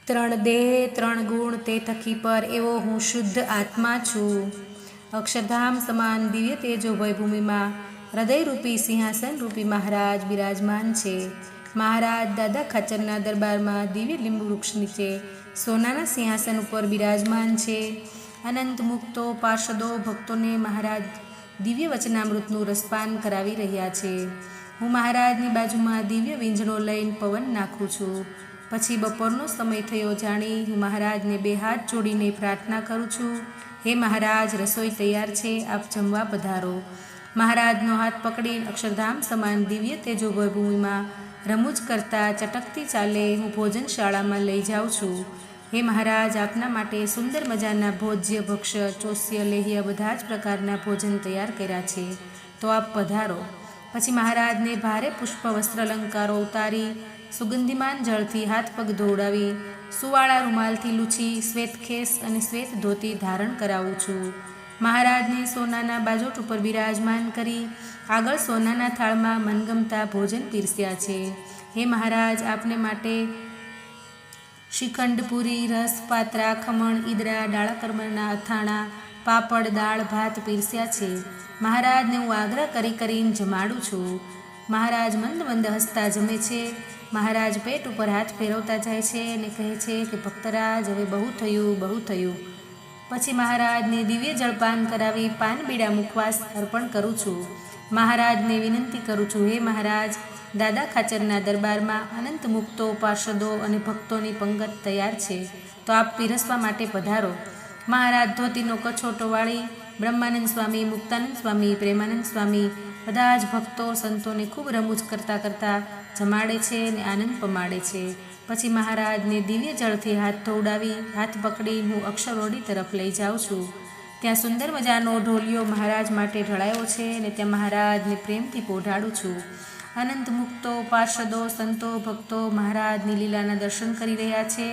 ત્રણ દેહ ત્રણ ગુણ તે થકી પર એવો હું શુદ્ધ આત્મા છું. અક્ષરધામ સમાન દિવ્ય તેજો ભયભૂમિમાં હૃદયરૂપી સિંહાસન રૂપી મહારાજ બિરાજમાન છે. મહારાજ દાદા ખાચરના દરબારમાં દિવ્ય લીંબુ વૃક્ષ નીચે સોનાના સિંહાસન ઉપર બિરાજમાન છે. અનંત મુક્તો પાર્ષદો ભક્તોને મહારાજ દિવ્ય વચનામૃતનું રસપાન કરાવી રહ્યા છે. હું મહારાજની બાજુમાં દિવ્ય વીંઝણો લઈને પવન નાખું છું. પછી બપોરનો સમય થયો જાણી હું મહારાજને બે હાથ જોડીને પ્રાર્થના કરું છું. હે મહારાજ, રસોઈ તૈયાર છે, આપ જમવા પધારો. મહારાજનો હાથ પકડી અક્ષરધામ સમાન દિવ્ય તેજો ભયભૂમિમાં રમૂજ કરતા ચટકતી ચાલે હું ભોજનશાળામાં લઈ જાઉં છું. હે મહારાજ, આપના માટે સુંદર મજાના ભોજ્ય ભક્ષ્ય ચોસ્ય લેહ્ય બધા જ પ્રકારના ભોજન તૈયાર કર્યા છે, તો આપ પધારો. પછી મહારાજને ભારે પુષ્પ વસ્ત્ર અલંકારો ઉતારી સુગંધિમાન જળથી હાથ પગ ધોવડાવી સુવાળા રૂમાલથી લૂછી શ્વેત ખેસ અને શ્વેત ધોતી ધારણ કરાવું છું. મહારાજને સોનાના બાજોટ ઉપર બિરાજમાન કરી આગળ સોનાના થાળમાં મનગમતા ભોજન પીરસ્યા છે. હે મહારાજ, આપને માટે શ્રીખંડ, પૂરી, રસ, પાત્રા, ખમણ, ઈદરા, ડાળાકરમરના અથાણા, પાપડ, દાળ, ભાત પીરસ્યા છે. મહારાજને હું આગ્રહ કરીને જમાડું છું. મહારાજ મંદ મંદ હસતા જમે છે. મહારાજ પેટ ઉપર હાથ ફેરવતા જાય છે અને કહે છે કે ભક્તરાજ, હવે બહુ થયું, બહુ થયું. પછી મહારાજને દિવ્ય જળપાન કરાવી પાનબીડા મુખવાસ અર્પણ કરું છું. મહારાજને વિનંતી કરું છું, હે મહારાજ, દાદા ખાચરના દરબારમાં અનંત મુક્તો પાર્ષદો અને ભક્તોની પંગત તૈયાર છે, તો આપ પીરસવા માટે પધારો. મહારાજ ધોતીનો કછોટો વાળી બ્રહ્માનંદ સ્વામી, મુક્તાનંદ સ્વામી, પ્રેમાનંદ સ્વામી બધા જ ભક્તો સંતોને ખૂબ રમૂજ કરતા કરતા જમાડે છે અને આનંદ પમાડે છે. પછી મહારાજને દિવ્ય જળથી હાથ ધોવડાવી હાથ પકડી હું અક્ષરઓડી તરફ લઈ જાઉં છું. ત્યાં સુંદર મજાનો ઢોલિયો મહારાજ માટે ઢળાયો છે અને ત્યાં મહારાજને પ્રેમથી પોઢાડું છું. અનંત મુક્તો પાર્ષદો સંતો ભક્તો મહારાજની લીલાના દર્શન કરી રહ્યા છે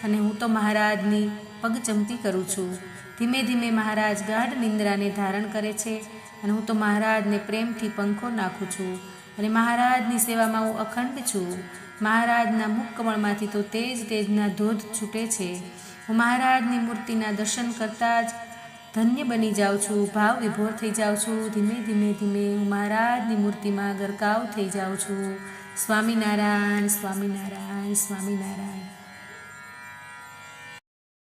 અને હું તો મહારાજની પગચંપી કરું છું. ધીમે ધીમે મહારાજ ગાઢ નિંદ્રાને ધારણ કરે છે અને હું તો મહારાજને પ્રેમથી પંખો નાખું છું અને મહારાજની સેવામાં હું અખંડ છું. મહારાજના મુખ કમળમાંથી તો તેજના ધોધ છૂટે છે. હું મહારાજની મૂર્તિના દર્શન કરતાં જ ધન્ય બની જાઉં છું, ભાવ વિભોર થઈ જાઉં છું. ધીમે ધીમે ધીમે હું મહારાજની મૂર્તિમાં ગરકાવ થઈ જાઉં છું. સ્વામિનારાયણ, સ્વામિનારાયણ, સ્વામિનારાયણ.